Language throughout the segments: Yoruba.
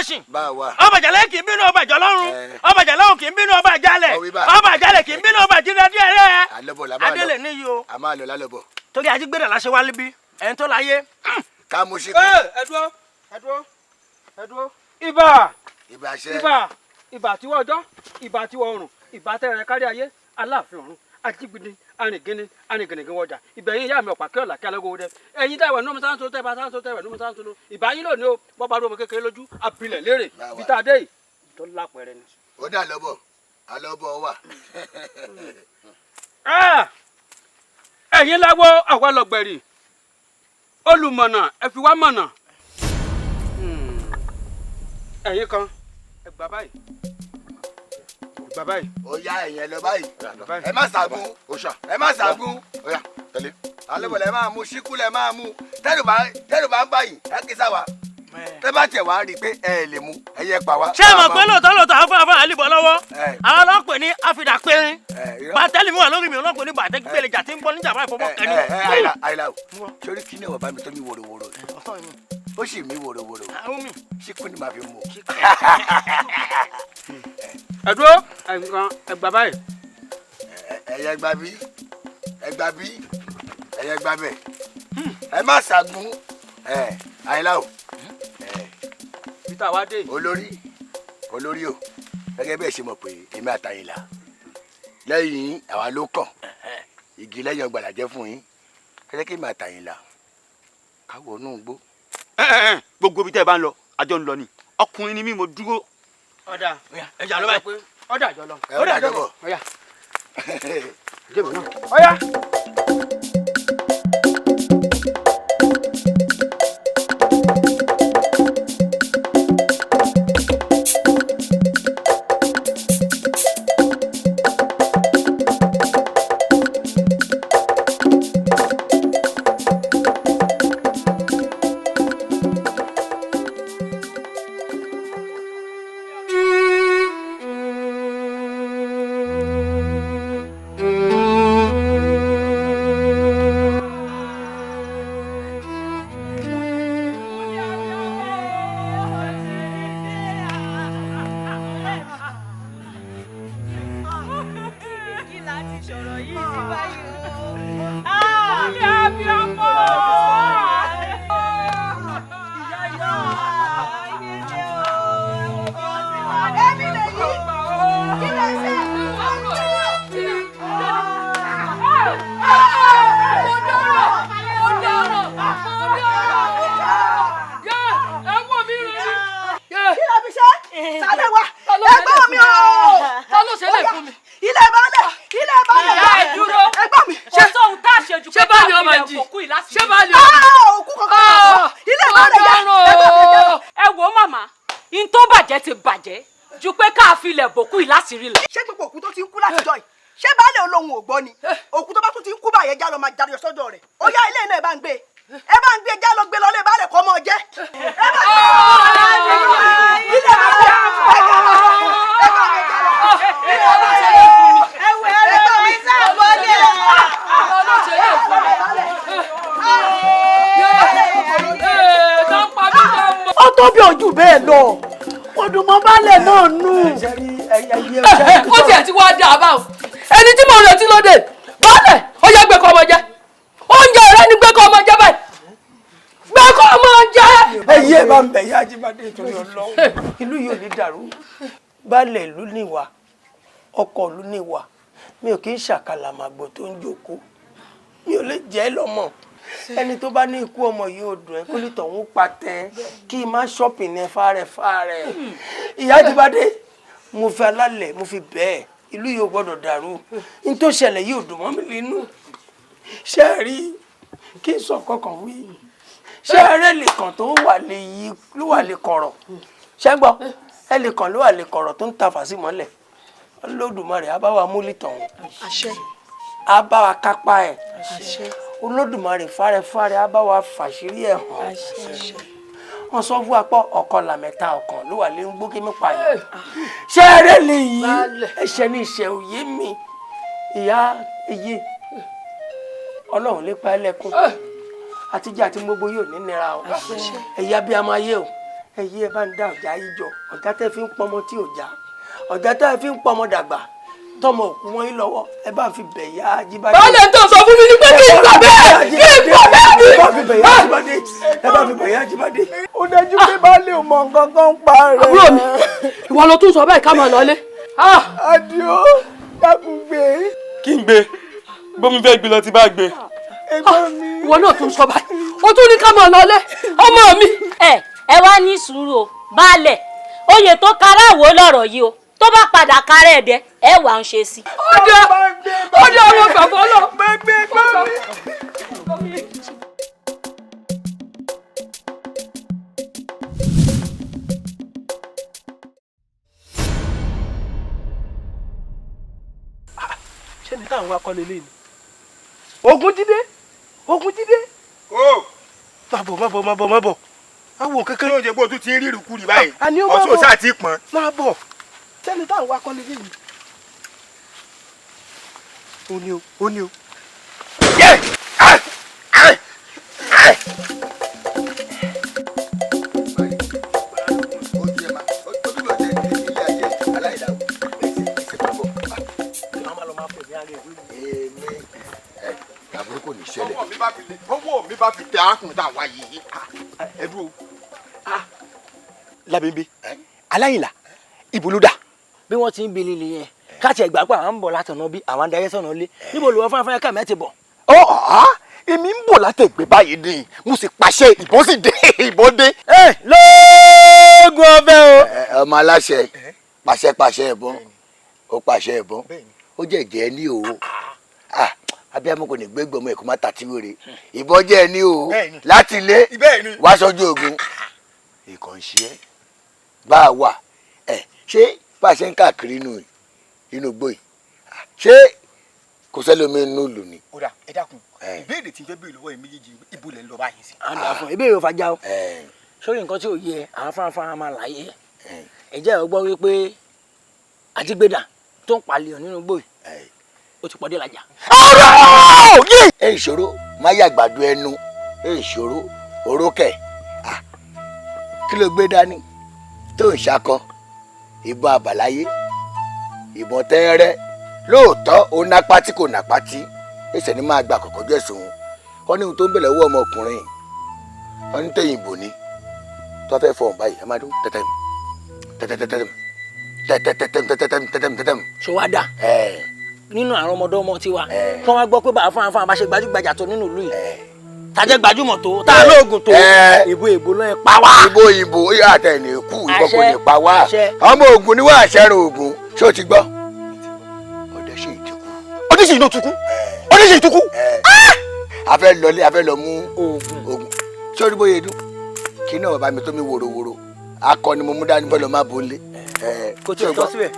lẹ́sìn. ọba ìjàlẹ̀ kì í bínú ọba ìjọlọ́run. ọba ìjàlẹ̀ kì í bínú ọba ìjàlẹ̀. ọba ìjàlẹ̀ kì í bínú ọba ìjìnlẹ̀ díẹ̀ rẹ̀. adélè níyì o. a máa lọ lálọ́bọ̀. torí ajígbèrè láṣẹ wá líbi ẹni tó láyé. ká mo ṣe kú. ẹ dúró. ibà ṣe. ibà tiwọ ọjọ́ ibà tiwọ ọrùn ibà tẹrẹ kárí ayé aláàfin ọ̀run ajígbìnrin arìngìnìngìn wọjà ìbẹ̀yìn ìyá mi ọ̀pá kí ọ̀là kí alágbó dẹ ẹ̀yin táwọn ẹ̀nu mọ́tà ń tó tẹ́ẹ̀bà sáńtó tẹ́ẹ̀bà ẹ̀nu mọ́tà ń tó lọ ìbá yín lónìí o bọ́ba ló mọ kékeré lójú abilẹ̀ lérè bíta dé yìí tó lápẹ̀rẹ̀ ni. ó dà lọ́bọ̀ alọ́bọ̀ wà. ẹ̀yin láwọ́ àwa lọ́gbẹ̀rì olùmọ̀nà ẹ fi wá mọ̀nà ẹ̀yin kan ẹ gbà báyìí. ó yá ẹ̀yìn lọ báyìí ẹ má ṣàgùn ẹ má ṣàgùn ó yá tẹ̀lé alẹ́bọ̀lẹ̀ máa mú síkúlẹ̀ máa mú tẹ́lù bá ń báyìí ẹ kí sá wa tẹ́ bá tẹ̀ wá rí i pé ẹ lè mú ẹ yẹ pa wá. ṣé mọ̀ pé lóòótọ́ àwọn fúnra àlìbọ̀ lọ́wọ́ àwọn ọlọ́pẹ̀ ní àfidà périn bàtẹ́lì mi wà lórí mi ọlọ́pẹ̀ ní bàtẹ́ gbélé jà tí ń bọ́ níjà báyìí fọwọ́ kẹ́ni. àyìnlá o sórí kí ni ọba mi tó mi wòrowòro ó sì mí wòrowòro síkú ni màá fi mú. ẹ dúró ẹ gbà báyìí. ẹyẹ gbà bí ẹyẹ gbà bẹ ẹ má ṣàgùn àyìnlá o peter wá dé. olórí o gẹ́gẹ́ bí ẹ ṣe mọ̀ pé èmi àtàyìnlá lẹ́yìn àwa ló kàn igi lẹ́yìn ọgbàlà jẹ́ fún yín gẹ́gẹ́ kí èmi àtàyìnlá káwọ inú gbó. gbogbo ibi tẹ́ ẹ bá ń lọ àjọ ń lọ ni ọkùnrin ni mí mo dúró. ọ̀dà ẹ̀jà ló báyìí. ọ̀dà àjọ lọ. ọ̀dà àjọ bọ̀. ọ̀yá. ṣé gbogbo òkú tó ti ń kú látijọ́ yìí ṣé baálé olóhùn ò gbọ́ ni òkú tó bá tún ti ń kú báyẹn já lọ máa jáde sọ́dọ̀ rẹ̀ ó yá ilé náà ẹ bá ń gbé já lọ gbé lọ lé baálé kọ́ mọ́ jẹ́ ẹ bá ó tó bí ojú bẹ́ẹ̀ lọ odùmọ̀ baálé náà nù. ó tiẹ̀ ti wá dá a báwọn ẹni tí mo retí lóde baálé ó yẹ gbé kọ́ ọmọ jẹ oúnjẹ rẹ ní gbé kọ́ ọmọ jẹ báyìí gbé kọ́ ọmọ jẹ. ẹyẹ bá ń bẹ yá Ajíbádé torí Ọlọ́run ìlú yìí ò ní dàrú baálé ìlú níwà ọkọ ìlú níwà mi ò kì í ṣàkàlàmàgbò tó ń jókòó mi ò lè jẹ́ lọ́mọ ẹni tó bá ní ikú ọmọ yìí ò dùn ẹ́ kó lè tọ̀hún patẹ́ kí n má ṣọ́ọ̀pì ní fárẹ̀ ìyá Ajíbádé mo fi alálẹ̀ mo fi bẹ́ẹ̀ ìlú yìí ò gbọ́dọ̀ dàrú ní tó ṣẹlẹ̀ yìí ò dùn mọ́ mi nínú ṣé ẹ rí kí n sọ kọkàn wí ṣé ẹrẹ́ lè kàn tó wà lè yí ló wà lè kọ̀rọ̀ ṣé gbọ́ ẹ lè kàn ló wà lè kọ̀rọ̀ tó ń ta fàásì mọ́lẹ̀ Olódùmarè á bá wa múlítọ̀ wọn á bá wa kápá ẹ̀ Olódùmarè fárẹ́fárẹ́ á bá wa fàṣírí ẹ̀ hàn wọ́n sọ fún apá ọkọ làmẹ́ta ọkàn ló wà lé ń gbó kí mi pààyàn ṣé ẹrẹ́ lè yí ẹ̀ṣẹ̀ ní ìṣẹ̀ òye mi ìyá eye Ọlọ́run lè pa ẹlẹ́kùn àtijọ́ àti gbogbo yóò ní nira o ẹ̀yà bí a máa yé o ẹ̀yin ẹ bá ń dá ọ̀gá yìí jọ ọ̀gá tẹ́ fi ń pọmọ tí ò já ọ̀gá tẹ́ fi ń pọmọ dàgbà tọmọ òkú wọn yín lọ́wọ́ ẹ bá fi bẹ̀yà Ajíbádé. báyọ̀ tó sọ fún mi ní pé kí n gbà bẹ́ẹ̀ kí n gbà bẹ́ẹ̀ ni. ẹ bá fi bẹ̀yà Ajíbádé ẹ bá fi bẹ̀yà Ajíbádé. ó dájú pé baálé ò mọ nǹkan kan ń pa rẹ̀. àbúrò mi ìwọ ló tún sọ bẹ́ẹ̀ ká máa lọlé. Àdìó dákun gbé. kí n gbé bómi fẹ́ gbé lọ ti bá gbé. ẹ̀gbọ́n mi. ìwọ náà tún sọ báyìí ó tún ní ká máa lọlé ọmọ mi. ẹ wá ní sùúrù o baálẹ̀ oyè tó karáwó lọ́rọ̀ yìí o tó bá padà kárẹ̀ ẹ̀dẹ́ ẹ wà ń ṣe sí. ó dé ọmọ bàbá lọ. ṣé ní táwọn akọ lélẹ̀ ni Ògúnjídé Ògúnjídé. má bọ̀ àwọn kankan. yóò jẹ́ pé o tún ti ń rí ìrùkúrì báyìí àní ó má bọ̀ ọtún ọ̀sá àti ìpọ́n. má bọ̀ sẹ́ni táwọn akọ lélẹ̀ ni. ó ní o. owó mi bá fi tẹ arákùnrin tá a wá yìí. ẹ dúró. Lábẹ́ńbẹ́ Aláyìnlá ibo ló dà. bí wọ́n ti ń bi líle yẹn káàtì ẹ̀gbá pa àwọn ń bọ̀ látọ̀nà bí àwọn adarí sọ̀nà lé níbo ló wọ́n fún afẹ́yẹ́ kàmí ẹ̀ ti bọ̀. èmi ń bọ̀ látẹ̀gbẹ́ báyìí ni mo sì pàṣẹ ìbọn sì dé ìbọn dé. lóògùn ọbẹ̀ o. ọmọ aláṣẹ pàṣẹ ìbọn ó pàṣẹ ìbọn ó jẹjẹ ní o abiyamọ kò ní gbégbé ọmọ ẹkọ má tàtí wèrè ìbọn jẹ ní o láti ilé wá sọ́jú ogun ìkàn ṣe é bá a wà ṣé pàṣẹ ń káàkiri inú gbó yìí ṣé kò sẹ́lómi inú lù ní. ó dà ẹ dákun ìbéèrè tí n fẹ́ béèrè lọ́wọ́ yìí méjèèjì ibo lẹ̀ ń lọ báyìí sí. àǹdà fún ìbéèrè òfàjà o sórí nǹkan tí ò yẹ àwọn fáfáfá máa láyé ẹ̀jẹ̀ ò gbọ́ wípé Àjígbédà tó ń palẹ̀ nínú gbó yìí ó ti pọ̀dé làjà. ìṣòro má yàgbàdo ẹnu ìṣòro orókè kí ló gbé dání tó ń ṣakọ ìbọn àbàláyé ìbọn tẹ́rẹ́ lóòótọ́ ó nápá tí kò nápá tí ẹsẹ̀ ní máa gba àkọ́kọ́ jẹ́ sòun kọ́ ní ohun tó ń bẹ̀rẹ̀ owó ọmọkùnrin wọn ní tẹ̀yìn ìbò ní tó fẹ́ fọ̀hún báyìí ẹ máa dún tẹ́tẹ́m tẹ́tẹ́tẹ́tẹ́m tẹ́tẹ́tẹ́tẹ́m. ṣé wàá dà nínú àwọn ọmọdé ọmọ tiwa kí wọ́n gbọ́ pé bàá fún àwọn bá ṣe gbajúgbajà tó nínú ìlú yìí tàjẹ́ gbajúmọ̀ tó tá a lóògùn tó ìbò ló ń pa wá. ìbò àtẹ̀ ní kú ìbọn kò ní pa wá ọmọ ogun ni wọ́n àṣẹrò ogun ṣé o ti gbọ́. ọdẹ ṣe ìtukú. ọdẹ ṣe ìtukú. ọdẹ ṣe ìtukú. a fẹ́ lọ mú ogun ṣé o rí bóyá dún kí náà bàbá mi tó mi wòrowòro akọni mo mú dání bọ́ọ̀lù má bò ń lé. kò tí ì tọ́ síbẹ̀.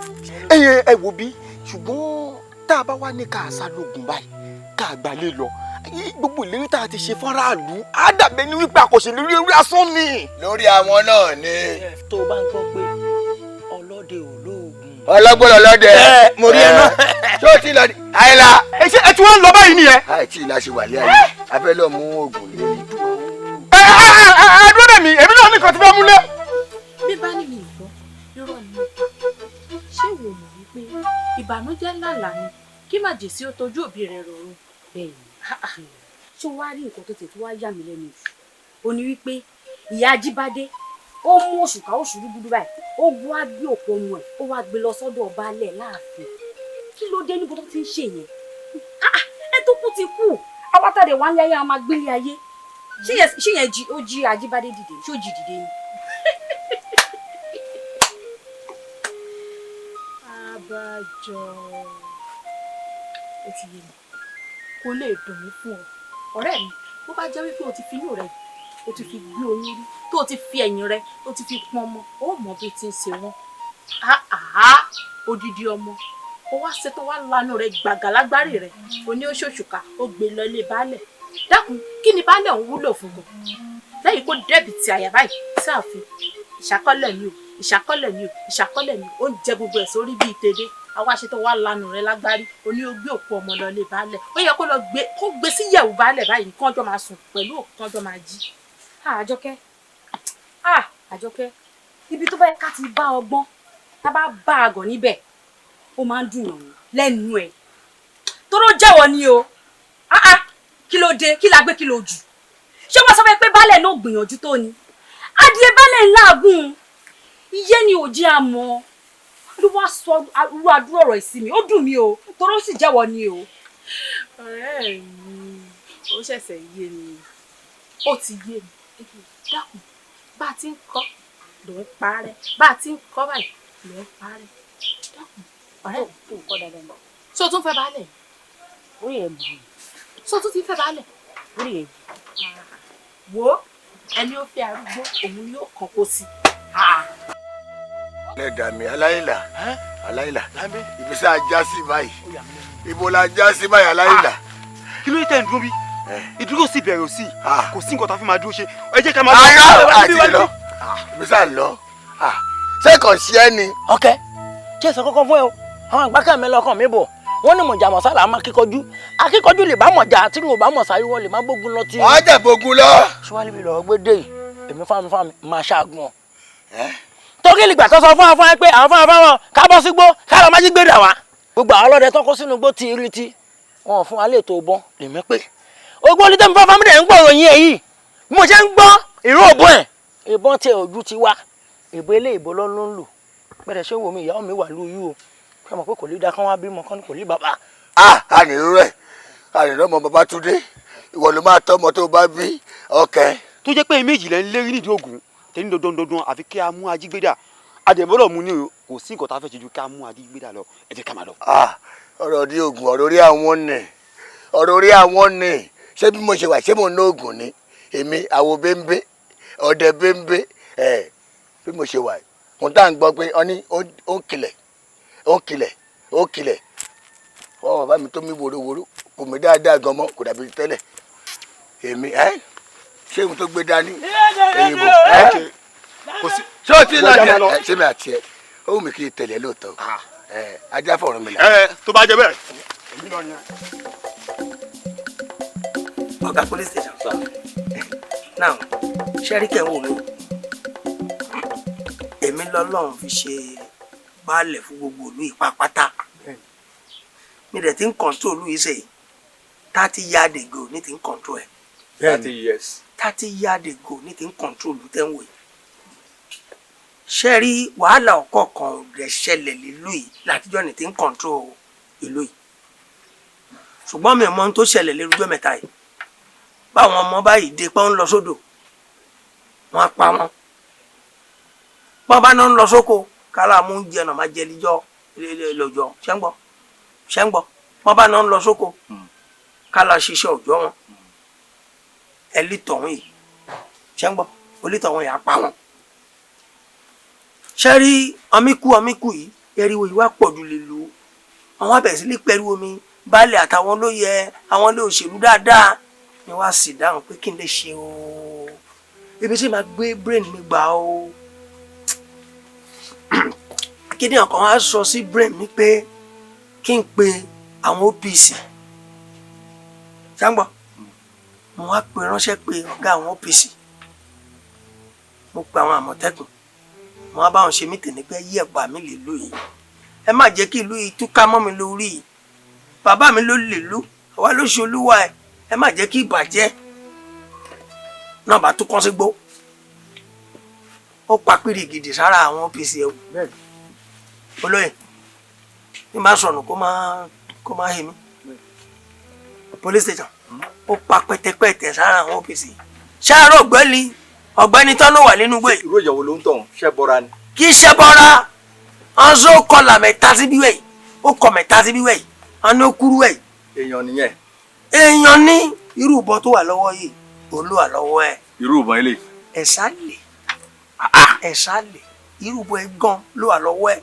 ẹ wo bí ṣùgbọ́n tá a bá wá ní ká sá lógun báyìí ká gbalé lọ gbogbo ìlérí tá a ti ṣe fọ́nràlú á dàbẹ́ ní wípé àkọsí lórí orí asán ni. lórí àwọn náà ni. tó o bá ń gbọ́ pé ọlọ́dẹ ò lóògùn. ọlọ́gbọ́n ọlọ́dẹ. mo rí ẹ náà. ṣé o ti lọ àyìnlá. ẹ tí wọ́n ń lọ báyìí nìyẹn. àìtí ìlà ṣe wà lé ayé a fẹ́ lọ mú oògùn lé ní. ẹ dúró dè mí èmi náà ní nǹkan tí fẹ́ mú lé. bí bá ní mi ìgbọ́ irọ́ ni mo pa ṣé wò mọ̀ wípé ìbànújẹ́ ńláńlá ni kí màjèsí ó tọ́jú òbí rẹ̀ rọrùn bẹ́ẹ̀ ni ṣé wàá rí nǹkan tó tẹ̀ tó wá yà mí lẹ́nu ó ní wípé ìyá Ajíbádé ó mú òṣùká oṣù rúgúdú báyìí ó wá gbé òpó ọmọ ẹ̀ ó wá gbé lọ sọ́dọ̀ baálẹ̀ láàfin kí ló dé níbo tó ti ń ṣe yẹn ẹ tó kú ti kú awátàdé wà ní ayé àwọn máa gbélé ayé ṣé yẹn ó jí Ajíbádé dìde ṣé ó jí dìde ni. abájọ ó ti yé mi kò lè dùn mí fún ọ ọ̀rẹ́ mi bó bá jẹ́ wípé o ti fi inú rẹ o ti fi gbé oyún rí tó o ti fi ẹ̀yìn rẹ o ti fi pọn ọmọ ó mọ bí ti ń ṣe wọn odidi ọmọ ó wá ṣe tó wá lanu rẹ gbàgà lágbárí rẹ o ní oṣooṣùkà ó gbé lọ ilé baálẹ̀ dákun kí ni baálẹ̀ òun wúlò fún gan lẹ́yìn kó dẹ́bi ti àyà báyìí sáàfin ìṣàkọ́lẹ̀ ni o ìṣàkọ́lẹ̀ ni o ìṣàkọ́lẹ̀ ni o ó ń jẹ gbogbo ẹ̀ sórí bíi tèdè àwa ṣe tó wá lanu rẹ lágbárí o ní o gbé òkú ọmọ lọ lé baálẹ̀ ó yẹ kó gbé sí yẹ̀wù baálẹ̀ báyìí kán jọ máa sùn pẹ̀lú òkú kán jọ máa jí. Àjọkẹ́ Àjọkẹ́ ibi tó bá yẹ ká ti bá ọgbọ́n tá bá bá àgọ̀ níbẹ̀ ó máa ń dùn yàn lẹ́nu ẹ̀ tóró jẹ́wọ́ ni o kí ló dé kí la gbé kí ló jù ṣé wọ́n sọ fẹ́ pé baálẹ̀ náà gbìyànjú tó ni adìẹ baálẹ̀ ńláàgùn iye ni ò jẹ́ àmọ́ ló wá sọ irú àdúrà ọ̀rọ̀ ìsìn mi ó dùn mí o tóró sì jẹ́wọ́ ni o. ọ̀rẹ́ mi ó ṣẹ̀ṣẹ̀ yé mi ó ti yé mi dákun bá a ti ń kọ́ ló ń parẹ́ bá a ti ń kọ́ báyìí ló ń parẹ́ dákun ọ̀rẹ́ mi tó kọ́ dáadáa ni. ṣé o tún fẹ́ baálẹ̀? orí ẹ̀ bù. ṣé o tún ti fẹ́ baálẹ̀? orí ẹ̀ bù. wo ẹni ó fẹ́ arúgbó òun yóò kàn kó sí. lẹ́dàá mi aláìlà ìbísà já sí báyìí ibo la já sí báyìí aláìlà. kí ló tẹ̀ ń dúró bí ìdúró sì bẹ̀rẹ̀ sí kò sí nǹkan tá a fi máa dúró ṣe ẹ jẹ́ ká máa lọ. àti lọ ìbísà lọ ṣé kò sí ẹ ni. ọkẹ kí ẹ sọ kọkọ fún ẹ o àwọn àgbákà mi lọkàn mi bọ wọn ní mọ̀jà mọ̀sálà máa akíkanjú lè bá mọ̀jà tí kò bá mọ̀sá yìí wọ́n lè má gbógun lọ tí. wọ́n jẹ́ gbógun lọ. ṣùgbọ́n mi lọ́ọ́ gbé dé yìí èmi fáwọn máa ṣáàgùn ọ. torí ìgbà tó sọ fún àwọn pé àwọn fáwọn ká bọ́ sígbó ká lọ má jí gbéra wá. gbogbo àwọn ọlọ́dẹ tó kó sínú igbó ti rí ti wọn fún wa lè tó bọ́n lèmi pé. ogbó ní tẹ́mi fáwọn fámìlì ẹ̀ ń gbọ́ òyìn èyí bí mo ṣe ń gbọ́ ìró òbọ̀n ẹ̀ ìbọn tí ojú ti wá ìbò ilé ìbò ló ń lò bẹ́ẹ̀ ṣé wo mi ìyàwó mi wà lóyún o kí wọ́n mọ̀ pé kò lè dá kán wá bímọ kán kò lè bàbá. àníró rẹ̀ àníró ọmọ Babátúndé ìwọ ló máa tọ́ ọmọ tó bá bí ọkẹ́. tó jẹ́ pé méjì lẹ́ ń lérí nídìí ògùn tẹ́ni dandan àfi kí a mú Ajígbédà àdèmọ́lọ̀ mú ní o kò sí nǹkan tá a fẹ́ ṣe ju kí a mú Ajígbédà lọ ẹ jẹ́ ká máa lọ. ọ̀rọ̀ di ògùn ọ̀rọ̀ orí àwọn nì ṣé bí mo ṣe wà ṣé mo ná ògùn ni èmi àwo bẹ́ńbẹ́ ọ̀dẹ bẹ́ńbẹ́ bí mo ṣe wà mo tá à ń gbọ́ pé ó ní ó ń kilẹ̀ wọ́n bàbá mi tó mi wòrowòro kò mí dáadáa gan mọ́ kò dàbí tẹ́lẹ̀ èmi ṣé ìwọ̀n tó gbé dání èyìnbó kò sí. ṣé o ti lọ jẹ ṣé mi àti ẹ ó mi kì í tẹ̀lé lóòótọ́ ajá fọ̀rọ̀ mi là. tó bá jẹ bẹ́ẹ̀ èmi lọ nìyẹn. ọ̀gá police station sọ now ṣẹ́rí kẹ́ ń wò mí èmi lọ́lọ́run fi ṣe baálẹ̀ fún gbogbo ìlú ìpápátá mi dẹ̀ ti ń control ìlú yìí sẹ́yìn 30 years ago ní ti ń control ẹ̀. 30 years. 30 years ago ní ti ń control ìlú tẹ́ ń wò yìí. ṣẹ́rí wàhálà ọkọ̀ kan rẹ̀ ṣẹlẹ̀ nílùú yìí látijọ́ ní ti ń control ìlú yìí ṣùgbọ́n mi ò mọ ohun tó ṣẹlẹ̀ lérúgbẹ́ mẹ́ta yìí báwọn ọmọ báyìí dé pé ń lọ sódò wọn á pa wọn bọ́n bá náà ń lọ sóko kálá mú oúnjẹ náà máa jẹ líjọ́ lọ́jọ́ ṣẹ́ńgbọ́ bọ́n bá náà ń lọ sóko kálá ṣiṣẹ́ òjọ́ wọn ẹlítọ̀hún yìí ṣẹ́ńgbọ́ olítọ̀hún yìí á pa wọn. ṣẹ́rí ọmíkú yìí eriwo yìí wá pọ̀ jù lè lò àwọn abẹ̀sí lè pẹ̀lú omi baálẹ̀ àtàwọn ló yẹ àwọn lè òṣèlú dáadáa ni wá sì dáhùn pé kí n lè ṣe o ibi tí màá gbé brain mi gbà o kí ni ọkàn wá sọ sí brain mi pé kí n pe àwọn OPC ṣàǹgbọ́ mo wá pe ránṣẹ́ pé ọ̀gá àwọn OPC mo pe àwọn àmọ̀tẹ́kùn mo wá báwọn ṣe mítì ní pé yí ẹ̀gbà mi lè lù yìí ẹ má jẹ́ kí ìlú yìí túká mọ́ mi lórí yìí bàbá mi ló lè lù àwa ló ṣe olúwa ẹ má jẹ́ kí ìbàjẹ́ náà bá tún kán sí gbó ó papìrì gidi sára àwọn OPC ẹ̀ olóyè ní máa sọnù kó máa hèmí police station ó pa pẹ̀tẹ̀pẹ̀tẹ̀ sára àwọn OPC ṣáàrọ̀ ọ̀gbẹ́ni tọ́nú wà nínú gbé. irú ìyàwó ló ń tọ̀ ṣẹ́ bọ́ra ni. kì í ṣe bọ́ra ọ̀nzó kọlà mẹ́ta síbí wẹ̀ ó kọ mẹ́ta síbí wẹ̀ ọ̀nà okuru wẹ̀. èèyàn nìyẹn. èèyàn ní irú ìbọn tó wà lọ́wọ́ yìí olúwa lọ́wọ́ ẹ̀. irú ìbọn ilé. ẹ̀sà lè irú ìbọn ẹ̀ gan ló wà lọ́wọ́ ẹ̀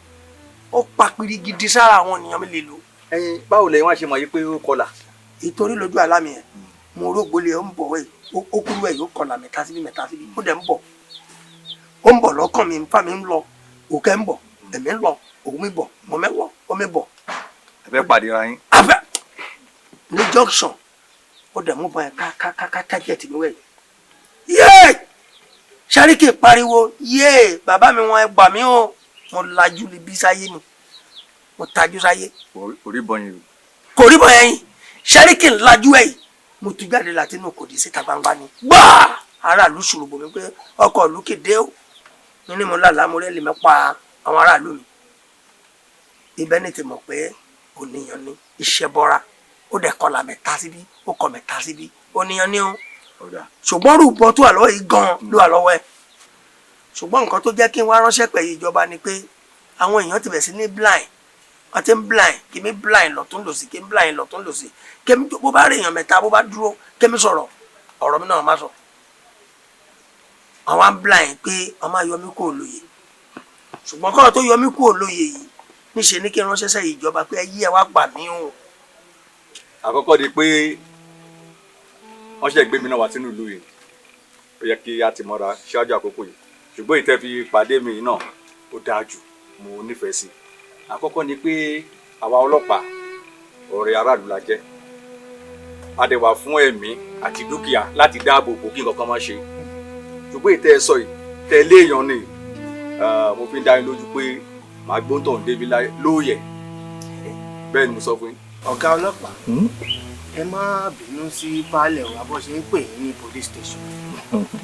ó pa pirigidi sára àwọn ènìyàn mi lè lò. ẹ̀yin báwo lẹ́yìn wá ṣe mọ̀ yí pé ó kọlà. ìtorí lójú àlámì ẹ̀ mo rógbólé ó ń bọ̀ wẹ̀ ó kúrú ẹ̀ yóò kọlà mẹ́ta síbí ó dẹ̀ ń bọ̀ ó ń bọ̀ lọ́kàn mi nfa mi ń lọ òkè ń bọ̀ ẹ̀mí ń lọ òun mi bọ̀ mo mẹ́wọ̀ ó mi bọ̀. ẹ fẹ́ pàdé ra yín. abẹ́ ní junction ó dẹ̀ mú bọ̀ ẹ̀ ká tájẹ̀ tì mí wẹ̀ yéé Ṣẹ́ríkì pariwo yéè bàbá mi wọn ẹ gbà mí o mo lajú lè bí sáyé mi mo tajú sáyé. orí bọyìn. kò rí bọyìn yìí Ṣẹ́ríkì ńlájú ẹ̀ yìí mo tún jáde látinú kò dé síta gbangba ni gbáà aráàlú ṣùrùbù mi pé ọkọ̀ ìlú kéde o mi ní mo lálàá mo rẹ́lẹ̀ mẹ́pa àwọn aráàlú mi ibẹ̀ ní ti mọ̀ pé oníyan ní iṣẹ́ bọ́ra ó dẹ̀ kọlà mẹ́ta síbí ó kọ mẹ́ta síbí oníyan ní o ṣùgbọ́n rúbọ tó wà lọ́wọ́ yìí gan ló wà lọ́wọ́ ẹ̀ ṣùgbọ́n nǹkan tó jẹ́ kí n wá ránṣẹ́ pẹ̀lú ìjọba ni pé àwọn èèyàn ti bẹ̀ sí ní blind wọ́n ti ń blind kí mi blind lọ́tún lòsì kí mi blind lọ́tún lòsì kí mi bó bá rí èèyàn mẹ́ta bó bá dúró kí mi sọ̀rọ̀ ọ̀rọ̀ mi náà má sọ àwọn blind pé ọmọ ayọ̀mí kò lóye ṣùgbọ́n kọ́ tó yọmí kò lóye yìí níṣẹ́ ní kí n ránṣẹ́ sẹ́yìn ìjọba pé ẹ yí ẹ wá gbà mí o. àkọ́kọ́ di pé wọ́n ṣe gbé mi náà wá sínú ìlú yìí ó yẹ kí a ti mọ́ra ṣáájú àkókò yìí ṣùgbọ́n ìtẹ́ fi pàdé mi náà ó dáa jù mo nífẹ̀ẹ́ sí i àkọ́kọ́ ni pé àwa ọlọ́pàá ọ̀rẹ́ aráàlú la jẹ́ a dẹ̀ wà fún ẹ̀mí àti dúkìá láti dáàbò bò kí nǹkan kan má ṣe ṣùgbọ́n ìtẹ́ sọ yìí tẹ̀lé èèyàn ni mo fi ń dá yín lójú pé màá gbóǹtọ̀ débi lóòyẹ̀ bẹ́ẹ̀ ni mo sọ fún yín. ọ̀gá ọlọ́pàá ẹ má bínú sí baálẹ̀ wa bó ṣe ń pè yín ní police station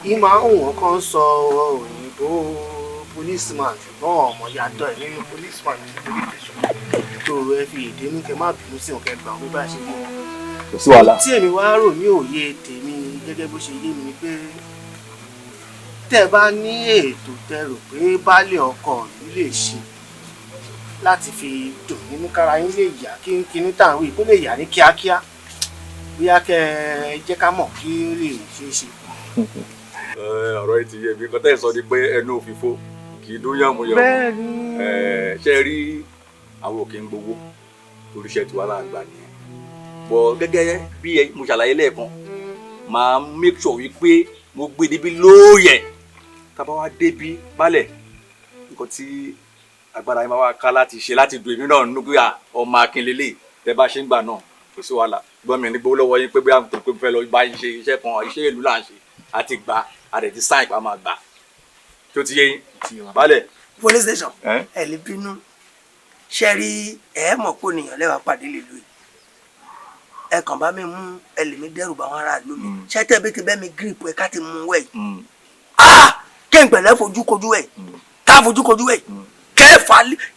yìí máa ń wọ́n kàn sọ òyìnbó policeman ṣùgbọ́n ọmọ yàtọ̀ ẹ̀ nínú policeman ní police station tó ẹ fi èdè ní kẹ má bínú sí òkè gbà wọ́n bá ṣe yé wọn. kò sí wàhálà. tí èmi wá rò ní òye tèmi gẹ́gẹ́ bó ṣe yé mi ni pé tẹ́ bá ní ètò tẹ́ rò pé baálẹ̀ ọkọ yìí lè ṣe láti fi dùn nínú kára yín lè yá kí kíní tá à ń wí kó lè yá ní kíákíá bóyá kẹ́ ẹ jẹ́ ká mọ̀ kí ó lè ṣeé ṣe. ọ̀rọ̀ yìí ti yé mi nǹkan tẹ́ ẹ̀ sọ ni pé ẹnu òfìfo kì í dún yànmùyànmù. bẹ́ẹ̀ni. ṣe rí àwọn òkè ń gbowó oríṣẹ́ tiwa láàgbà nìyẹn bọ̀ gẹ́gẹ́ bí mo ṣàlàyé lẹ́ẹ̀kan máa make sure wípé mo gbé débi lóòyẹ̀ tábà wá débi balẹ̀ nǹkan tí agbára yín máa wá ká láti ṣe láti dùn èmi náà nínú pé ọmọ akínlélẹ̀ tẹ́ bá ṣe ń gbà náà kò sí wàhálà gbọ́n mi ní gbowó lọ́wọ́ yín pé bóyá tó pé fẹ́ lọ bá yín ṣe iṣẹ́ kan iṣẹ́ ìlú là ń ṣe àti gbà àdẹ̀ ti sáìn pa máa gbà tó ti yé yín balẹ̀. police station ẹ lè bínú ṣe rí ẹ mọ̀ pé ènìyàn lẹ́wà pàdé lè lóye ẹ kàn bá mi mú ẹlẹ́mi dẹ́rù bá wọn aráàlú mi ṣé tẹ́ bí ti bẹ́ mi gírípù ẹ ká ti mú wẹ̀ yìí kí n pẹ̀lẹ́ fojú kojú ẹ̀ ká fojú kojú ẹ̀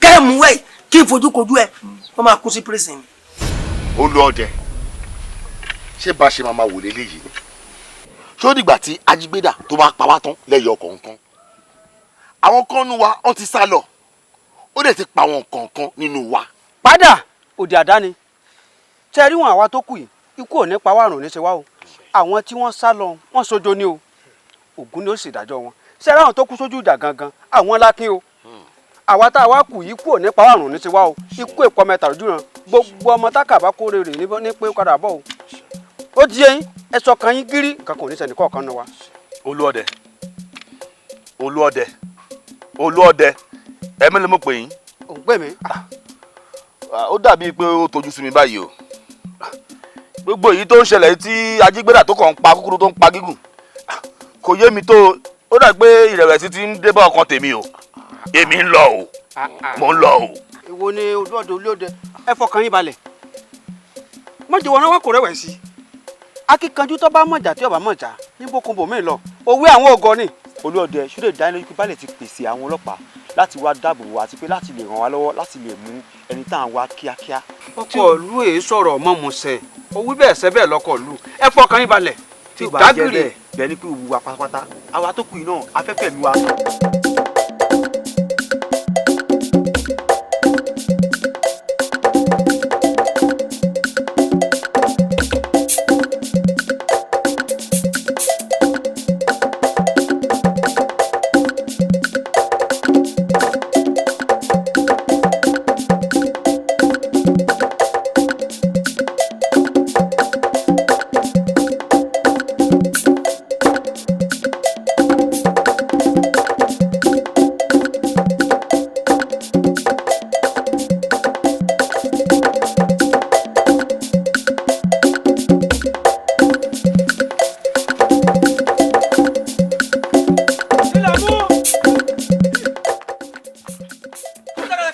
kẹ́ mú wẹ̀ kí n fojú kojú ẹ̀ wọ́n máa kú sí prison. Olúọdẹ ṣé bá ṣe máa wò léléyìí ni ṣé ó dìgbà tí ajígbédà tó bá pa wá tán lẹ́yọ kọ̀ọ̀kan àwọn kan nínú wa wọ́n ti sá lọ ó dẹ̀ ti pa àwọn kọ̀ọ̀kan nínú wa. padà òdì àdáni tẹ rí wọn àwa tó kù yìí ikú ò ní pa wá àrùn ní ṣe wá o àwọn tí wọ́n sá lọ wọ́n sojo ní o Ògún ni ó sì dájọ́ wọn ṣe rí àwọn tó kú sójú ìjà gangan àwọn lákín o àwa tá a wá kù yìí kú ò ní pa wá àrùn ní ṣe wá o ikú èpọ mẹ́ta lójú ràn gbogbo ọmọ tákàbá kórè rè ní pé padà bọ̀ o ó di eyín ẹ sọ kan yín gírí nǹkan kò ní sẹ́ni kọ̀ọ̀kan náà wa. Olúọdẹ ẹ̀mí ló mọ̀ pé yín. ò ń pè mí. ó dàbíi pé ó tojú sí mi báyìí o gbogbo èyí tó ń ṣẹlẹ̀ tí ajígbédà tó kàn ń pa kúkúrú tó ń pa gígùn kò yé mi tó ó dà pé ìrẹ̀wẹ̀sì ti ń dé bá ọkàn tèmi o èmi ń lọ o mo ń lọ o. èwo ni Olúọdẹ ẹ fọkàn yín balẹ̀ mọ̀jẹ̀ wọn wá kò rẹ̀wẹ̀sì akíkanjú tó bá mọ̀jà tí ọba mọ̀jà ní bókunbò mí lọ òwe àwọn ògo ni. Olúọdẹ ṣúlẹ̀ dánilójú pé balẹ̀ ti pèsè àwọn ọlọ́pàá láti wá dáàbò wá àti pé láti lè ràn wá lọ́wọ́ láti lè mú ẹni tá à ń wá kíákíá. ọkọ̀ ìlú èé sọ̀rọ̀ mọ̀mọ́sẹ̀ òwú bẹ́ẹ̀ sẹ́ bẹ́ẹ̀ lọ́kọ̀ ìlú ẹ fọkàn yín balẹ̀. tí ìgbà jẹ́ bẹ́ẹ̀ ni pé òwú wa pátápátá àwa tó kù yìí náà afẹ́fẹ́ mi wa.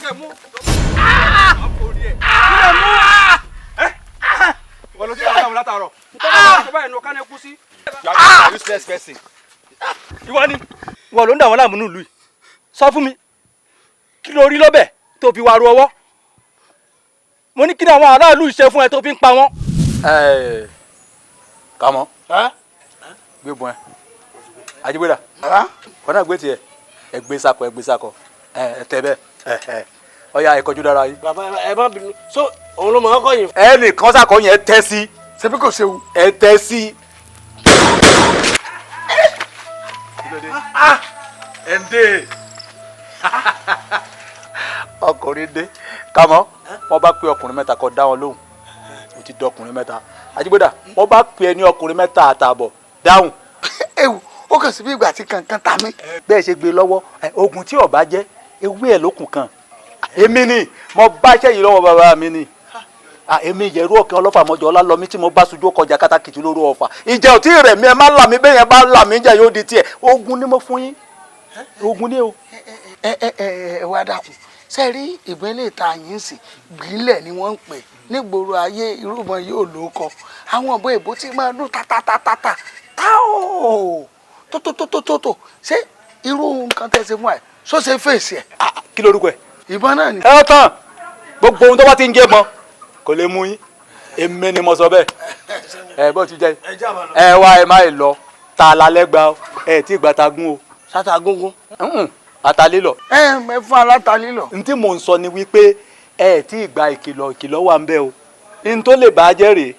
lè mú. wọ́n ló ti àwọn àwọn látàárọ̀. nítorí báyìí ní ọkàn ní kú sí. useless person. ìwọ ni wọ́n ló ń dà wọ́n láàmú nílùú yìí sọ fún mi kí ló rí lọ́bẹ̀ tó fi wá ru ọwọ́ mo ní kí ni àwọn aráàlú ṣe fún ẹ tó fi ń pa wọ́n. kàmọ́ gbé bọ́n ẹ Ajíbọ́dà kọ́nà gbé tiẹ̀ ẹgbẹ́ sakọ tẹ bẹ́ẹ̀ ọ̀ya ẹ̀kọ́jú dára yìí. bàbá ẹ má bínú so òun ló mọ̀ ọ́ kọ́yìn. ẹnì kan sàkọ́ yẹn tẹ́ sí. ṣebí kò ṣewu. ẹ tẹ́ sí. ẹ̀ǹdẹ̀ ọkùnrin dé kàmọ́ wọ́n bá pé ọkùnrin mẹ́ta kó dá wọn lóhùn ó ti dọkùnrin mẹ́ta Ajíbọ́dà wọ́n bá pè é ní ọkùnrin mẹ́ta àtààbọ̀ dáhùn. ewu ó kàn sí bí ìgbà tí kankan ta mí. bẹ́ẹ̀ ṣe gbé lọ́wọ́ ogun tí ọba jẹ́ ewé ẹ̀ lókun kan èmi ni mo bá iṣẹ́ yìí lọ́wọ́ bàbá mi ni èmi yẹ̀rú ọ̀kẹ́ ọlọ́fà mọ́jọ́ ọlálọ́mí tí mo bá sojú kọjá kátàkìtì lóru ọ̀fà ìjà ò tí rẹ̀ mi ẹ má là mí bẹ́ẹ̀ yẹn bá là mí jà yóò di tiẹ̀ ogun ni mo fún yín ogun ni o. ẹ wá dàkú ṣe rí ìgbẹ́lẹ̀ ìta yín sí gbìlẹ̀ ni wọ́n ń pè nígboro ayé irúgbọ́n yóò ló kọ àwọn ọ̀bọ ìbò tí máa dún tatatatata táò tótótótótó ṣé irú nǹkan tẹ́ ṣe fún ẹ ṣó ṣe fèsì ẹ. kí lorúkọ ẹ. ìbọn náà ni. ẹ tán gbogbo ohun tó bá ti ń jẹ mọ kò lè mú yín èmi ni mo sọ bẹ́ẹ̀ ẹ bó ti jẹ ẹ wá ẹ má lọ ta lálẹ́ gba ẹ tí ìgbà ta gún o. sátà gúngún. àtàlélọ. ẹ fún alátàlélọ. n tí mò ń sọ ni wípé ẹ tí ìgbà ìkìlọ̀ wà ń bẹ o n tó lè bá a jẹ́ rèé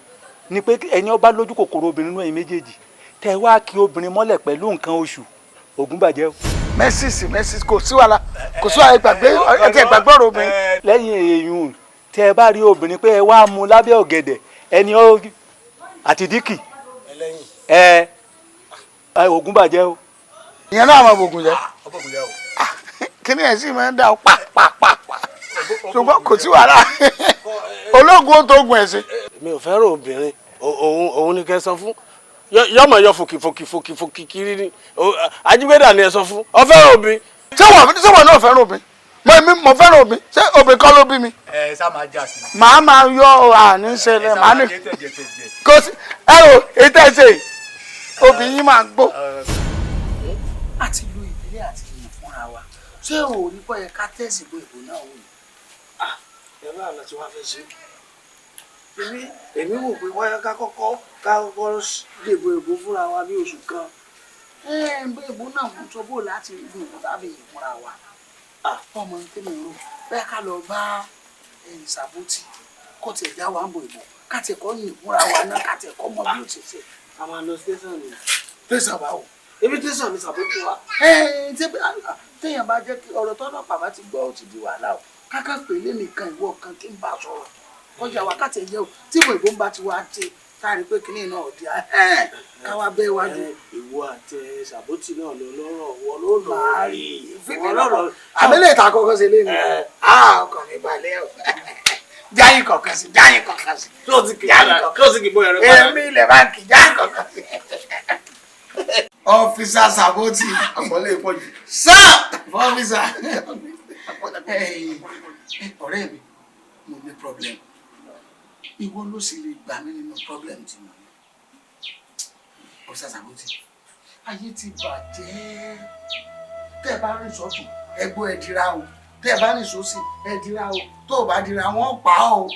ni pé ẹni ọba lójú kòkòrò obìnrin náà yìí méjèèjì tẹ wá kí obìnrin mọ́lẹ̀ pẹ̀lú nǹkan oṣù ògùn bàjẹ́ o. mẹ́sìsì kò sí wàhálà ìgbàgbé ọ̀rọ̀ obìnrin. lẹ́yìn èèyàn tẹ ẹ bá rí obìnrin pé ẹ wá mú lábẹ́ ọ̀gẹ̀dẹ̀ ẹni àti díkì ògùn bàjẹ́ o. ìyẹn náà máa bògùn jẹ. kíní ẹ̀ sì máa ń dà pàpàpàpà ṣùgbọ́n kò sí wàhálà ológun ó tó gun ẹ̀ sí. mi ò fẹ́ràn obìnrin òun ni kẹ́ sọ fún yọmọ yọ fòkì kiri ni Ajíbọ́dà ni ẹ sọ fún ọ fẹ́ràn obìnrin. ṣé wọn náà fẹ́ràn obìnrin mo fẹ́ràn obìnrin ṣé obìnrin kọ́ ló bí mi. ẹ sá máa jà sí. màá máa yọ àní ṣẹlẹ̀ màá ní kò sí ẹ o èyí tẹ́ ẹ ṣe obìnrin máa gbó. àti lu ìbílẹ̀ àti ìlú fúnra wa ṣé o ò ní kọ́ yẹ ká tẹ̀sí bó ìbò náà wò ni. ẹ̀rọ àná tí wọ́n fẹ́ ṣe èmi wò pé wáyé ká kọ́kọ́ dìbò ìbò fúnra wa bí oṣù kan. bí ìbò náà mú sọ bó láti ìlú ìbò tàbí ìfúnra wa ọmọ tèmi rò bẹ́ẹ̀ ká lọ bá Sàbótì kó tiẹ̀ já wa ń bò ìbò ká tiẹ̀ kọ́ yìn ìfúnra wa náà ká tiẹ̀ kọ́ mọ bí ó ti ṣe. a máa lọ tẹsán ni. tẹsán báwo. ebi tẹsán ni Sàbótì wa. téèyàn bá jẹ́ kí ọ̀rọ̀ tọ́lọ́ bàbá ti gbọ́ ó ti di wàhálà o káká pèlè nìkan ìwọ kan kí n bá sọ̀rọ̀ kọjá wákàtí ẹ̀yẹ o tí ìwọ ìbò ń bá ti wá dé káàrí pé kíní náà di káwá bẹ́ẹ̀ wájú. ìwọ àti Sàbótì náà lọ lọ́rọ̀ wọ ló lọ rí ìwọ lọ́rọ̀ àbẹ́lẹ̀ ìta kọ́kọ́ sí lé mi ọkàn mi balẹ̀ o jáyìn kọ̀ọ̀kan sí jáyìn kọ̀ọ̀kan sí. tó ti kì í bóyá rẹ padà. èmi ilẹ̀ báńkì jáyìn kọ̀ọ̀kan sí. ọ́físà Sàbótì àpọ̀lẹ́ ìpọ́jù. sáà ọ́físà ọ̀rẹ́ mi mo ní problem ìwọ ló sì lè gbà mí nínú problem tí mo ní. ọ́físà Sàbótì ayé ti bàjẹ́ tẹ́ ẹ bá rìn sọ́tún ẹgbó ẹ dira o tẹ́ ẹ bá rìn sósì ẹ dira o tó o bá dira wọn pa ọ́ o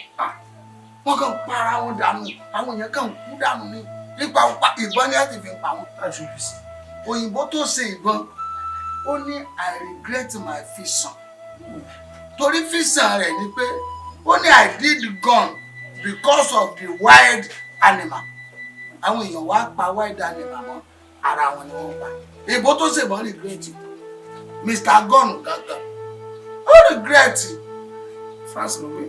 wọ́n kàn para wọn dànù àwọn èèyàn kàn kú dànù ni nípa ìbọn ni a ti fi pa wọn. òyìnbó tó ṣe ìbọn ó ní I regret my vision torí vision rẹ̀ ni pé ó ní I did gun because of the wild animal àwọn èèyàn wá pa wild animal mọ́ ara wọn ni wọ́n pa ìbò tó ṣèbọn regret Mr. Gun gangan ó regret France ló wí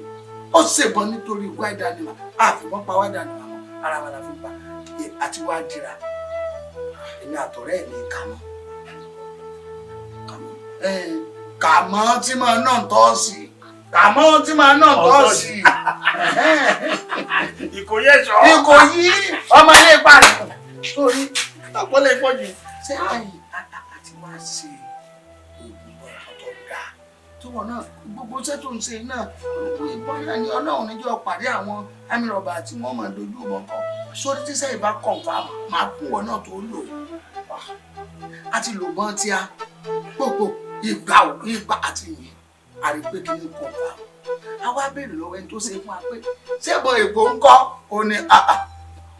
ó ṣèbọn nítorí wild animal àfìbọn pa wild animal mọ́ ara wọn la fi pa àti wá dira èmi àtọ̀rẹ́ mi kàmọ́ tí máa náà tọ́ sí kàmọ́ tí máa náà tọ́ sí Ìkòyí ẹ̀ṣọ́ Ìkòyí ọmọ ilé ìpàdé sórí àpọ́lẹ̀ ìpọ́jù ṣé àyè àti wá ṣe oògùn ọ̀tọ̀ dá tó tíwọ náà gbogbo iṣẹ́ tó ń ṣe náà ìbọn náà ni Ọlọ́run níjọ́ pàdé àwọn amírọ̀bà tí wọ́n máa dojú ìbọn kọ sórí tíṣẹ́ ìbá kọ̀ǹfà máa kún wọn náà tó lò á ti lò bọ́n tí a gbogbo ìgbà àti yìí àrípé kí ní kọ̀ǹfà a wá béèrè lọ́wọ́ ẹni tó ṣe fún wa pé ṣébọn ègbò ń kọ́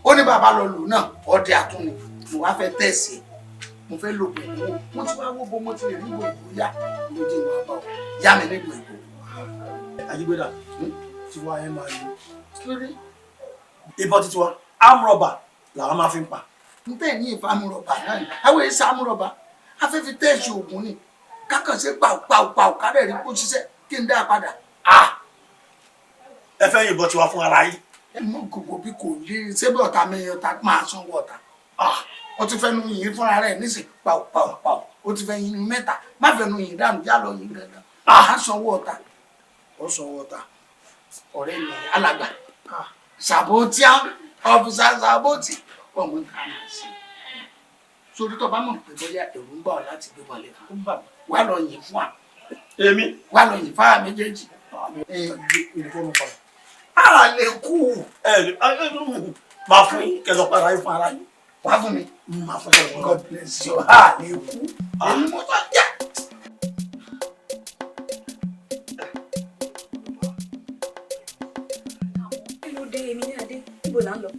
ó ní bàbá lọ lò náà ọdẹ àtúnni mo wá fẹ́ tẹ̀sí mo fẹ́ lò pẹ̀lú owó mo ti wá wó bó mo ti lè rí ìwé ìbò yá ló dé ìwà bá ọ yá mi nílùú ìbò. Ajígbéda tiwa ẹ máa lo kéré ìbọn títí wa amrọ̀bà làwọn máa fi ń pa. n tẹ̀ ní ìfamurọ̀bà náà ni àwọn èyí sàmúrọ̀bà afẹ́fẹ́ tẹ̀sí ògùn ni kákànṣe pàù kárẹ̀ rí kó ṣiṣẹ́ kí n dá a padà. ẹ fẹ́ yìnbọn tiwa fún ara yìí. ẹ mọ gbogbo bí kò lè ṣé bí ọ̀tá mi ọ̀tá máa sanwó ọ̀tá ó ti fẹ́ nu yìí fúnra rẹ̀ nísìn pàù ó ti fẹ́ yìí mẹ́ta má fẹ́ nu yìí dànù já lọ yìí dandan á sanwó ọ̀tá ó sanwó ọ̀tá ọ̀rẹ́ mi alàgbà sàbótíà ọ̀fíìsà sàbótì ọmọ nǹkan náà sí sórí tó bá mọ̀ pé bóyá ẹ̀rù ń bà ọ́ láti gbé wọlé fún wà lọ yìí fún wa èmi wà lọ yìí fáwọn méjèèjì a lè kú máa fún yín kẹsàn para yín fún ara yín. Wá fún mi. Máa fún kẹsàn. God bless you. A lè kú. Èmi mo tọ́ jà. Kí ló dé èmi ní adé? Ibo là ń lọ?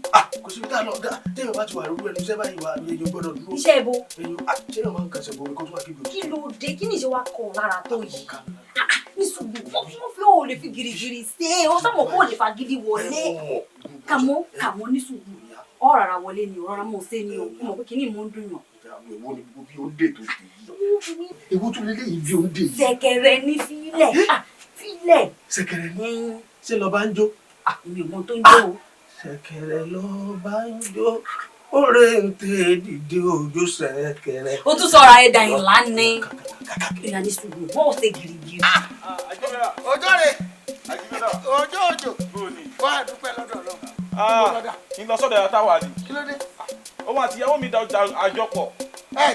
Kò síbi tá a lọ dá. Téèyàn bá ti wà lórí ẹnu iṣẹ́ báyìí wà èèyàn gbọ́dọ̀ dúró. Iṣẹ́ ibo? Téèyàn máa ń kẹsẹ̀ bọ̀ kó tó wà kíbi. Kí ló dé? Kí ni ìṣe wa kọ̀ lára tó yìí? Nísùgbù, wọ́n fi ó lè fi girigiri ṣe é, ó sọ̀mọ̀ kó lè fa gidi wọlé. Kàmọ́ nísùgbù, ọ̀ rárá wọlé ni ọ̀rọ̀ mọ̀ ṣe ni o, mọ̀ pé kí ni mò ń dùn yàn. Èwo ni gbogbo bí ó dé tó dé yìí? Èwo tún lélẹ́yìí bí ó dé yìí? Ṣẹ̀kẹ̀rẹ̀ ní fílẹ̀, fílẹ̀. Ṣẹ̀kẹ̀rẹ̀ ní ṣé lọ bá ń jó? Èmi ò mọ tó ń jó o. Ṣẹ̀kẹ̀rẹ̀ lọ bá ń jó. Ọ̀rẹ́ ń tẹ dìde òjò ṣẹ̀kẹ̀rẹ̀. Ó tún sọ̀rọ̀ ẹ̀dà ìlà ni. Ìyá ní sùgbù, wọ́n ò ṣe girigiri. Ọjọ́ rẹ̀ ọjọ́ òjò wọ́n á dúpẹ́ lọ́dọ̀ lọ. Ń lọ sọ́dọ̀ ẹ̀rọ táwa ni. Kí ló dé? Òun àti ìyàwó mi da àjọpọ̀.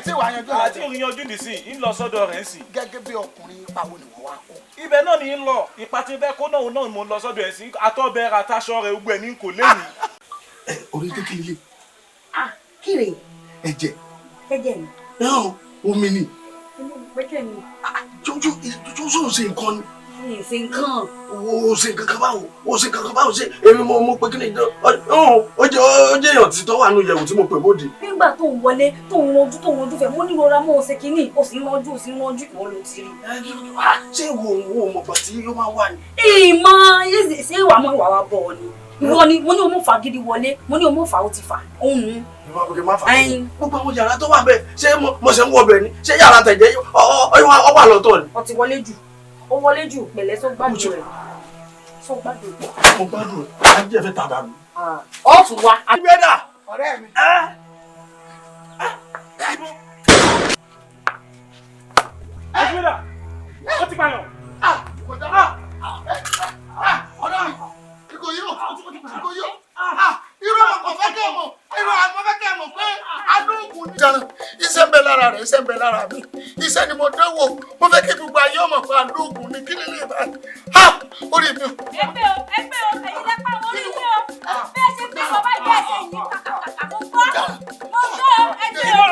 Tí wàá yanjú àti òun yanjú nìsín ń lọ sọ́dọ̀ rẹ̀ ń sìn. Gẹ́gẹ́ bí ọkùnrin ipa wo ni wọ́n wá kó. Ibẹ̀ náà ni ń lọ ipa tí bẹ́ẹ̀ kó náà náà mo lọ sọ́dọ̀ ẹ̀ sí atọ́bẹ̀ àtàṣọ rẹ̀ gbogbo ẹ̀ ní kò léyìn. Orí kékeré lè. Kíre. Ẹ̀jẹ̀. Ẹ̀jẹ̀ ni. Náà omi ni. Pẹ́kẹ́ ni. Jọ́jọ́ ṣe nǹkan ni. Ṣe nǹkan. O ṣe nǹkan kan báwo? O ṣe nǹkan kan báwo ṣe? Èmi mo pe kí ni ìdán. Ó jẹ́ èèyàn tí tó wà nínú ìyẹ̀wò tí mo pè bóde. Nígbà tó ń wọlé tó ń ranjú fẹ́ mo ní rọra mọ́ ọ̀sẹ̀ kìíní o sì ń ranjú ìwọ ló ti rí. Ṣé ìwọ mọ̀ gbà tí ó máa wà ní? Ìmọ̀ ṣé ìwà mọ́ ìwà wa bọ̀ ni? Ìwọ ni mo ní o mọ̀ fà gidi wọlé mo ní o mọ̀ fà ó ti fà òun nù. Gbogbo àwọn yàrá tó wà bẹ́ẹ̀ ṣé mo ṣe ń wọ bẹ́ẹ̀ ni? Ṣé yàrá tẹ̀jẹ̀ ọ wà lọ́tọ̀ ni? Ó ti wọlé jù. Ó wọlé jù pẹ̀lẹ́ sọ gbádùn rẹ̀. Sọ gbádùn rẹ̀. Mo gbádùn rẹ̀. Ajé ẹ fẹ́ ta dànù. Ó tún wá. Ajígbéda. Ọ̀rẹ́ mi. Ajígbéda. Ó ti pààyàn. Ọ̀rẹ́ mi. Ikọ̀ yóò. Irú ọkọ̀ fẹ́ kẹ́ mọ̀. Irú àmọ́ fẹ́ kẹ́ mọ̀ pé adóògùn ní. Jẹun iṣẹ́ ń bẹ lára rẹ̀, iṣẹ́ ń bẹ lára mi. Iṣẹ́ ni mo dánwò. Mo fẹ́ kí gbogbo ayé ọmọ fún adóògùn ní kí nílé ìbá. Orí mi. Ẹgbẹ́ o, ẹ̀yin lẹ́pà wọ́n rí mi o. Bẹ́ẹ̀ ṣe gbé bàbá ìgbà ẹ̀sẹ̀ yìí kàkàkàkà mo gbọ́. Ẹgbẹ́ o.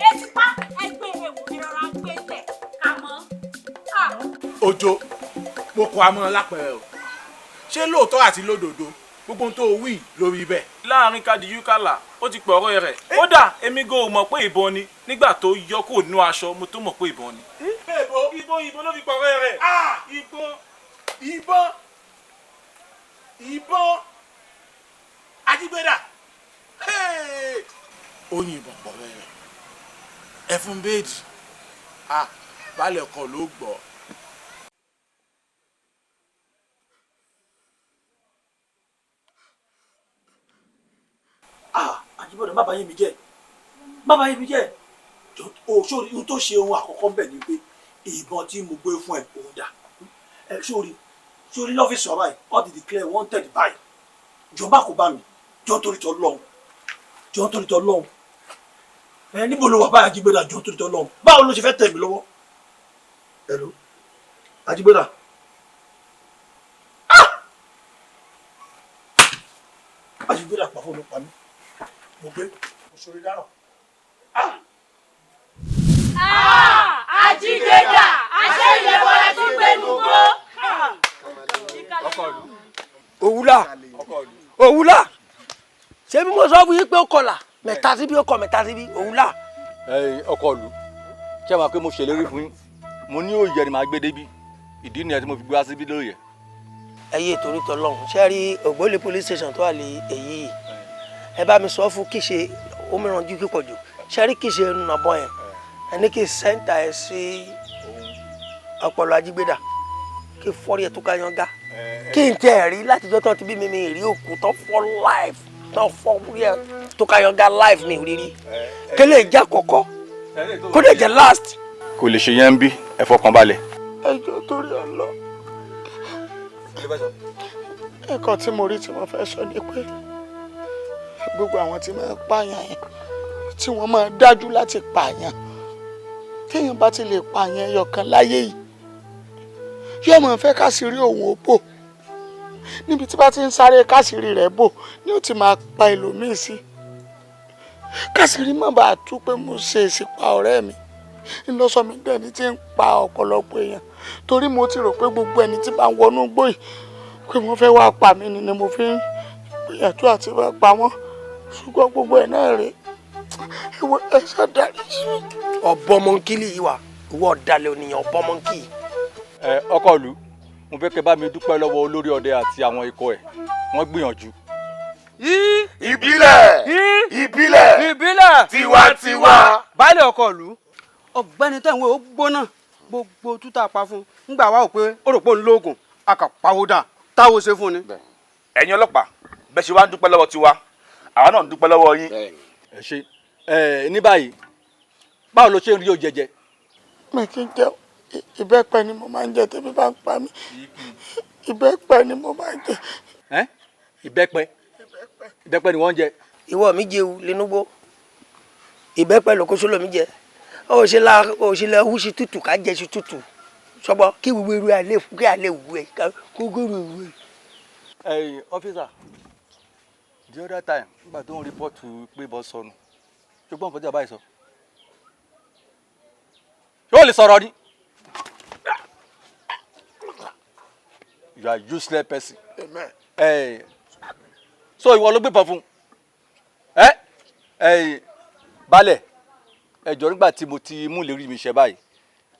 Etí pa ẹgbẹ́ ewu ìrora gbé tẹ̀ ká mọ́. Òjò mo kọ amọ̀ lápẹ̀rẹ̀ o. Ṣé lóòótọ́ àti lódodo gbogbo tó wí lórí bẹ́ẹ̀? Láàrin Kádìyú Kálà ó ti pọ̀ ọ̀rọ̀ rẹ̀. Kódà èmi gan ò mọ̀ pé ìbọn ni nígbà tó yọ kó nú aṣọ mo tó mọ̀ pé ìbọn ni. Ìbọn ló fi pọ̀ ọ̀rọ̀ rẹ̀. Ìbọn Ajígbéda ó yìnbọn pọ̀ ọ̀rọ̀ rẹ̀. Ẹfun béèdì balẹ̀ ọkọ̀ ló gbọ́. Ajíbọ̀dé má bàa yé mi jẹ́. Má bàa yé mi jẹ́. Sórí ohun tó ṣe ohun àkọ́kọ́ bẹ̀ ni pé ìbọn tí mo gbé fún ẹ òun dà. Sórí lọ́fíìsì ọ̀rọ̀ yìí all the declare wanted báyìí. Jọba kò bá mi. Jọ torí tọ lọ́hùn. níbo ló wà báyìí Ajígbéda jọ torí tọ́ lọ́hùn báwo ló ṣe fẹ́ tẹ̀ mí lọ́wọ́ hello Ajígbéda. Ajígbéda pa fóònù pa mí mo gbé mo sori dáràn. Ajígbéda àṣeyẹ bọ́lá tún gbẹnu gbó. òwúlà ṣé bí mo sọ fún yín pé ó kọlà mẹ́ta síbí ó kọ mẹ́ta síbí òwúlà. ọkọ ìlú ṣé ẹ máa pé mo ṣèlérí fún yín mo ní òòyẹ ni màá gbé débi ìdí nìyẹn tí mo fi gbé wá síbí lóòyẹ. ẹyẹ torí tọlọ́run ṣe rí Ògbólé police station tó wà lé èyí ẹ bá mi sọ fún kíṣe omíràn ju kíkọ jù ṣe rí kíṣe nàbọ yẹn ẹni kí sẹńtà ẹ sí ọpọlọ Ajígbéda kí fọrí ẹ tó ká yan gá kí n tẹ ẹ rí látijọ́ tó ti bí mi rí òkú tó fọ́ live tó fọ́ rí ẹ tó ká yan gá live mi rírí kí lè jẹ́ àkọ́kọ́ kó lè jẹ́ last. kò lè ṣe yẹn ń bí ẹ fọkàn balẹ̀. ẹjọ́ torí ọlọ ẹ̀kọ́ tí mo rí tí wọ́n fẹ́ sọ ni pé gbogbo àwọn tí máa pààyàn yẹn tí wọ́n máa dájú láti pààyàn téèyàn bá ti lè pààyàn ẹyọkan láyé yìí yóò máa fẹ́ káṣírí òun ó bò níbi tí bá ti ń sáré káṣírí rẹ̀ bò ni ó ti máa pa ẹlòmíì sí káṣírí má bàa tú pé mo ṣe ìsìpa ọ̀rẹ́ mi ńlọsọ mi dẹni tí ń pa ọ̀pọ̀lọpọ̀ èèyàn torí mo ti rò pé gbogbo ẹni tí bá ń wọnú gbòì pé wọ́n fẹ́ wá pa mí ni mo fi ń gbìyànjú àti wá pa wọ́n ṣùgbọ́n gbogbo ẹ̀ náà rèé ìwọ ẹ ṣàdárí sí mi. ọ̀bọ mọ́ńkìlì yìí wà ìwọ ọ̀dàlẹ̀ ònìyàn ọ̀bọ mọ́ńkì. ọkọ ìlú mo fẹ́ kẹ́ bá mi dúpẹ́ lọ́wọ́ olórí ọdẹ àti àwọn ikọ̀ ẹ̀ wọ́n gbìyànjú. ìbílẹ̀ tiwantiwa. baálé ọkọ ìlú ọ̀gbẹ́ni tẹ̀wé ó gbóná gbogbo tútà pa fún ngbà wá ò pé ó rò pé òun lóògùn akàpàwọ́dà táwo ṣe fún ni. ẹ̀yin ọlọ́pàá bẹ́ẹ̀ ṣe wá ń dúpẹ́ lọ́wọ́ tiwa àwa náà ń dúpẹ́ lọ́wọ́ yín. ẹ ṣe ní báyìí báwo ló ṣe ń rí o jẹjẹ. mi kì í jẹ ìbẹ́pẹ ni mo máa ń jẹ tẹ́bí bá ń pa mí ìbẹ́pẹ ni mo máa ń jẹ. ìbẹ́pẹ ni wọ́n ń jẹ. ìwọ mi jẹun lẹnugbó ìbẹ́pẹ lókoṣó lomi jẹ ó ṣe la húṣi tútù ká jẹ ṣu tútù sọgbọ kí wíwú irú alẹ fún kí alẹ wú ẹ kó gbèrú ìwú ẹ. officer the other time nígbà tó ń rìpọ́tù pé bọ́ sọnù ṣùgbọ́n nǹkan tí a bá yìí sọ ṣé ó lè sọ̀rọ̀ ni. you are useless person. So ìwọ ló gbé bọ̀ fún balẹ̀ ẹjọ́ nígbà tí mo ti mú ìlérí mi ṣe báyìí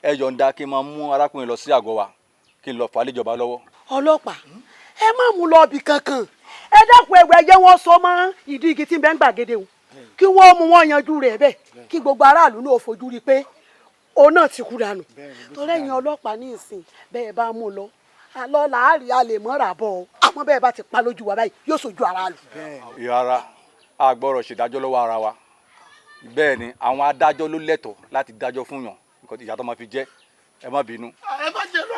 ẹ yọ̀ǹda kí n máa mú arákùnrin lọ sí àgọ́ wa kí n lọ fà á léjọba lọ́wọ́. ọlọ́pàá ẹ má mú lọ ibì kankan ẹ dákun ẹgbẹ́ ẹjẹ́ wọn sọ mọ́ ìdí igi tí ń bẹ ń gbàgede o kí wọ́n mú wọn yanjú rẹ̀ bẹ́ẹ̀ kí gbogbo aráàlú náà fojú rí i pé òun náà ti kú dànù torí ẹ̀yin ọlọ́pàá ní ìsìn bẹ́ẹ̀ bá mú lọ àlọ́ làárí a lè mọ́ra bọ̀ ọ́ àmọ́ bẹ́ẹ̀ bá ti pa lójú wa báyìí yóò sojú aráàlú. ìyára a gbọ́dọ̀ ṣèdájọ́ lọ́wọ́ ara wa bẹ́ẹ̀ ni àwọn adájọ́ ló lẹ́tọ̀ọ́ láti dájọ́ fún yàn nǹkan ìyá tó máa fi jẹ́ ẹ má bínú. ẹ má jẹ lọ.